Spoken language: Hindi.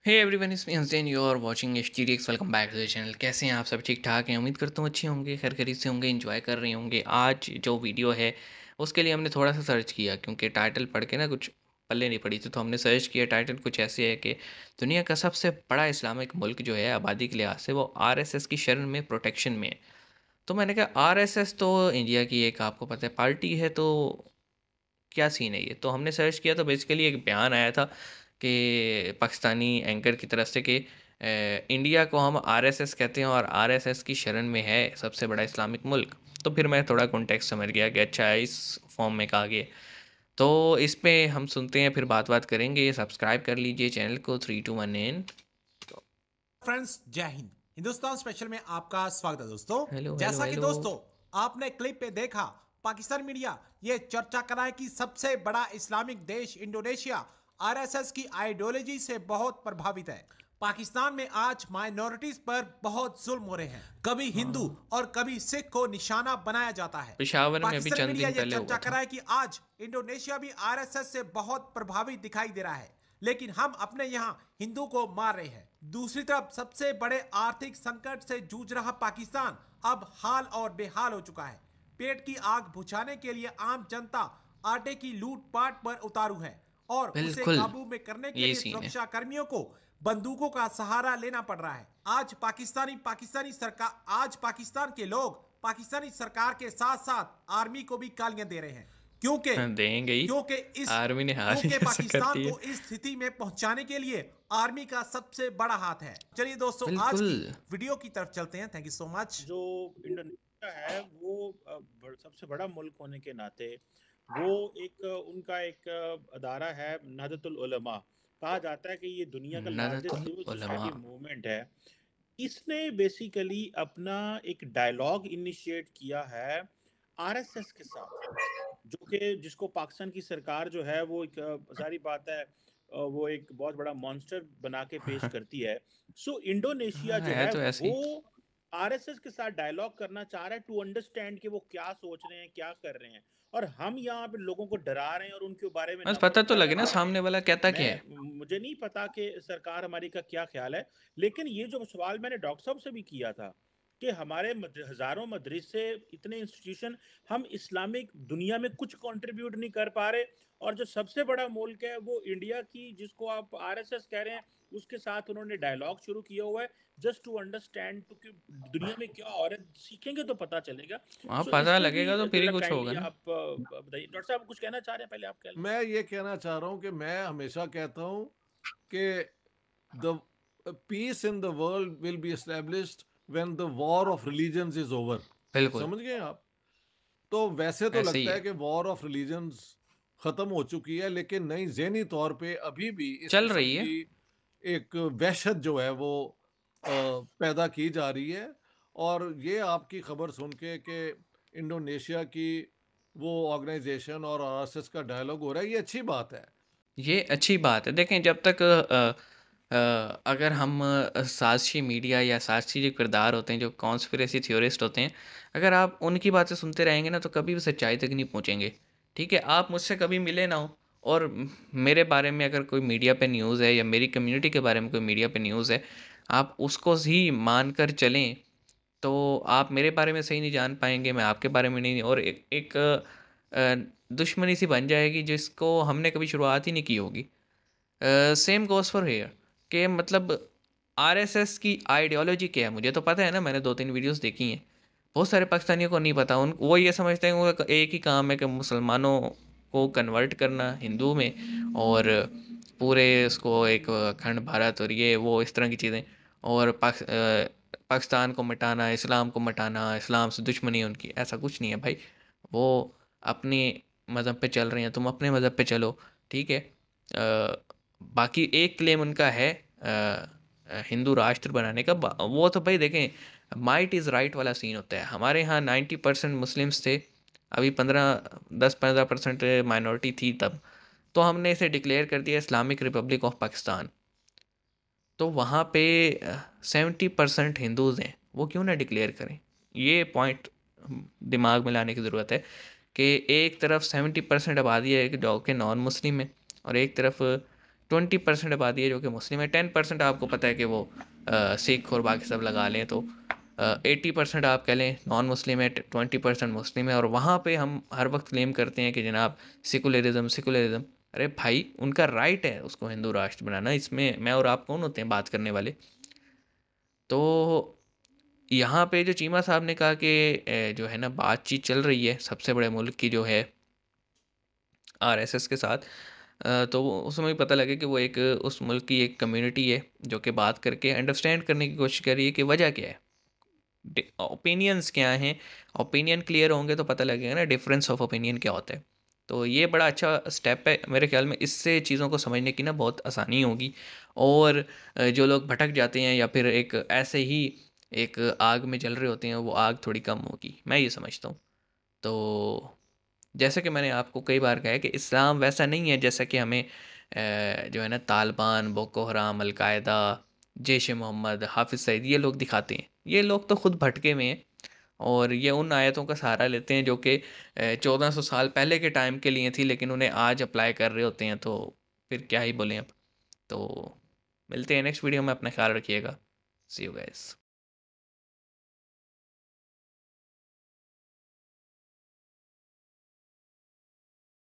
Hey everyone, it's me Hasnain, you are watching HTDX। Welcome back to the channel. कैसे हैं आप सब? ठीक ठाक हैं? उम्मीद करता हूँ अच्छे होंगे, खैर खैरियत से होंगे, एंजॉय कर रहे होंगे। आज जो वीडियो है उसके लिए हमने थोड़ा सा सर्च किया, क्योंकि टाइटल पढ़ के ना कुछ पल्ले नहीं पड़ी थी, तो हमने सर्च किया। टाइटल कुछ ऐसे है कि दुनिया का सबसे बड़ा इस्लामिक मुल्क जो है आबादी के लिहाज से, वो RSS की शरण में, प्रोटेक्शन में है। तो मैंने कहा RSS तो इंडिया की एक, आपको पता है, पार्टी है, तो क्या सीन है ये? तो हमने सर्च किया तो बेसिकली एक बयान आया था कि पाकिस्तानी एंकर की तरफ से कि इंडिया को हम RSS कहते हैं और RSS की शरण में है सबसे बड़ा इस्लामिक मुल्क। तो फिर मैं थोड़ा कॉन्टेक्स्ट समझ गया कि अच्छा, इस फॉर्म में कहा गया। तो इस पे हम सुनते हैं, फिर बात करेंगे। सब्सक्राइब कर लीजिए चैनल को। 3 2 1 एन। फ्रेंड्स, जय हिंद। हिंदुस्तान स्पेशल में आपका स्वागत है दोस्तों। हेलो हेलो जैसा कि हेलो। दोस्तों आपने क्लिप पे देखा, पाकिस्तान मीडिया ये चर्चा कर रहा है कि सबसे बड़ा इस्लामिक देश इंडोनेशिया आरएसएस की आइडियोलॉजी से बहुत प्रभावित है। पाकिस्तान में आज माइनॉरिटीज पर बहुत जुल्म हो रहे हैं। कभी हिंदू हाँ, और कभी सिख को निशाना बनाया जाता है। पेशावर में अभी पाकिस्तान चंद मीडिया दिन ये पहले चर्चा हुआ कर था। रहा है कि आज इंडोनेशिया भी आरएसएस से बहुत प्रभावित दिखाई दे रहा है, लेकिन हम अपने यहां हिंदू को मार रहे हैं। दूसरी तरफ सबसे बड़े आर्थिक संकट से जूझ रहा पाकिस्तान अब हाल और बेहाल हो चुका है। पेट की आग बुझाने के लिए आम जनता आटे की लूटपाट पर उतारू है और उसे बिल्कुल, काबू में करने के यही लिए सीन है। सुरक्षा कर्मियों को बंदूकों का सहारा लेना पड़ रहा है। आज पाकिस्तान के लोग पाकिस्तानी सरकार के साथ साथ आर्मी को भी गालियां दे रहे हैं, क्योंकि हाँ, देंगे ही। क्योंकि इस आर्मी ने हाल ही क्योंकि ऐसा कर पाकिस्तान दिया। को इस स्थिति में पहुंचाने के लिए आर्मी का सबसे बड़ा हाथ है। चलिए दोस्तों, आज बिल्कुल। की वीडियो की तरफ चलते हैं। Thank you so much. जो इंडोनेशिया है वो सबसे बड़ा मुल्क होने के नाते वो उनका एक अदारा है, नाहदतुल उलमा। कहा जाता है कि ये दुनिया का लार्जेस्ट नादतुल सिविल उलमा। सोसाइटी मूवमेंट है। इसने बेसिकली अपना एक डायलॉग इनिशिएट किया है आरएसएस के साथ, जिसको पाकिस्तान की सरकार जो है वो एक सारी बात है, वो एक बहुत बड़ा मॉन्स्टर बना के पेश करती है। सो इंडोनेशिया हाँ, जो है है तो ऐसे वो ही। आरएसएस के साथ डायलॉग करना चाह रहा है, टू अंडरस्टैंड कि वो क्या सोच रहे हैं, क्या कर रहे हैं। और हम यहाँ पे लोगों को डरा रहे हैं और उनके बारे में बस नफरत पता तो लगे पैदा ना कर रहे हैं। सामने वाला कहता क्या है। मुझे नहीं पता कि सरकार हमारी का क्या ख्याल है, लेकिन ये जो सवाल मैंने डॉक्टर साहब से भी किया था कि हमारे हजारों मदरसे, इतने इंस्टीट्यूशन, हम इस्लामिक दुनिया में कुछ कंट्रीब्यूट नहीं कर पा रहे, और जो सबसे बड़ा मुल्क है वो इंडिया की, जिसको आप आरएसएस कह रहे हैं, उसके साथ उन्होंने डायलॉग शुरू किया हुआ है, जस्ट टू अंडरस्टैंड, टू कि दुनिया में क्या हो रहा है, सीखेंगे तो पता चलेगा। हाँ, सो इस पता पे भी लगेगा तो फिर ही जरा कुछ होगा काइंडली ना। आप बताइए। डॉक्टर साहब कुछ कहना चाह रहे हैं, पहले आप कह लें। मैं ये कहना चाह रहा हूं कि मैं हमेशा कहता हूं कि the peace in the world will be established when the war of religions is over. बिल्कुल, समझ गए आप? तो वैसे तो ऐसे ही लगता है है। कि वॉर ऑफ रिलीजन्स खत्म हो चुकी है, लेकिन नहीं, ज़हनी तौर पे अभी भी इस चल किस्म रही है। की एक वहशत जो है वो पैदा की जा रही है। और ये आपकी खबर सुन के कि इंडोनेशिया की वो ऑर्गेनाइजेशन और आरएसएस का डायलॉग हो रहा है, ये अच्छी बात है। ये अच्छी बात है। देखें, जब तक अगर हम साजिशी मीडिया या साजिशी जो किरदार होते हैं, जो कॉन्स्पिरेसी थ्योरिस्ट होते हैं, अगर आप उनकी बातें सुनते रहेंगे ना, तो कभी भी सच्चाई तक नहीं पहुँचेंगे। ठीक है? आप मुझसे कभी मिले ना हो, और मेरे बारे में अगर कोई मीडिया पे न्यूज़ है, या मेरी कम्युनिटी के बारे में कोई मीडिया पे न्यूज़ है, आप उसको ही मान कर चलें, तो आप मेरे बारे में सही नहीं जान पाएँगे, मैं आपके बारे में नहीं, और एक दुश्मनी सी बन जाएगी जिसको हमने कभी शुरुआत ही नहीं की होगी। सेम गोज़ फॉर हेयर, कि मतलब आरएसएस की आइडियोलॉजी क्या है मुझे तो पता है ना, मैंने 2-3 वीडियोस देखी हैं। बहुत सारे पाकिस्तानियों को नहीं पता। उन वो ये समझते हैं उनका एक ही काम है कि मुसलमानों को कन्वर्ट करना हिंदू में, और पूरे उसको एक अखंड भारत और ये वो इस तरह की चीज़ें, और पाकिस्तान को मिटाना, इस्लाम को मिटाना, इस्लाम से दुश्मनी है उनकी। ऐसा कुछ नहीं है भाई। वो अपने मज़हब पे चल रहे हैं, तुम अपने मज़हब पे चलो। ठीक है? बाकी एक क्लेम उनका है हिंदू राष्ट्र बनाने का। वो तो भाई देखें, माइट इज़ राइट वाला सीन होता है। हमारे यहाँ 90% मुस्लिम्स थे, अभी 10-15% माइनॉरिटी थी तब। तो हमने इसे डिक्लेयर कर दिया इस्लामिक रिपब्लिक ऑफ पाकिस्तान। तो वहाँ पे 70% हिंदूज़ हैं, वो क्यों ना डिक्लेयर करें? ये पॉइंट दिमाग में लाने की ज़रूरत है कि एक तरफ 70% आबादी है जो कि नॉन मुस्लिम है, और एक तरफ 20% आबादी है जो कि मुस्लिम है, 10% आपको पता है कि वो सिख और बाकी सब लगा लें तो 80% आप कह लें नॉन मुस्लिम है, 20% मुस्लिम है। और वहाँ पे हम हर वक्त क्लेम करते हैं कि जनाब सेकुलरिज्म सेकुलरिज्म। अरे भाई उनका राइट है उसको हिंदू राष्ट्र बनाना, इसमें मैं और आप कौन होते हैं बात करने वाले। तो यहाँ पे जो चीमा साहब ने कहा कि जो है ना बातचीत चल रही है सबसे बड़े मुल्क की जो है आरएसएस के साथ, तो उसमें भी पता लगे कि वो एक उस मुल्क की एक कम्युनिटी है जो कि बात करके अंडरस्टैंड करने की कोशिश कर रही है कि वजह क्या है, ओपिनियंस क्या हैं। ओपिनियन क्लियर होंगे तो पता लगेगा ना डिफरेंस ऑफ ओपिनियन क्या होता है। तो ये बड़ा अच्छा स्टेप है मेरे ख्याल में, इससे चीज़ों को समझने की ना बहुत आसानी होगी। और जो लोग भटक जाते हैं या फिर एक ऐसे ही एक आग में जल रहे होते हैं वो आग थोड़ी कम होगी, मैं ये समझता हूँ। तो जैसे कि मैंने आपको कई बार कहा है कि इस्लाम वैसा नहीं है जैसा कि हमें जो है ना Taliban, Boko Haram, Al Qaeda, Jaish e Mohammed, Hafiz Saeed ये लोग दिखाते हैं। ये लोग तो खुद भटके में हैं और ये उन आयतों का सहारा लेते हैं जो कि 1400 साल पहले के टाइम के लिए थी, लेकिन उन्हें आज अप्लाई कर रहे होते हैं। तो फिर क्या ही बोलें अब। तो मिलते हैं नेक्स्ट वीडियो में, अपना ख्याल रखिएगा। सी यू गाइस।